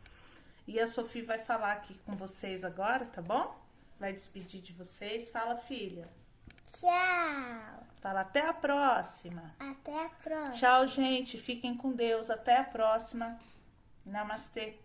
E a Sophie vai falar aqui com vocês agora, tá bom? Vai despedir de vocês. Fala, filha. Tchau. Fala, até a próxima. Até a próxima. Tchau, gente. Fiquem com Deus. Até a próxima. Namastê.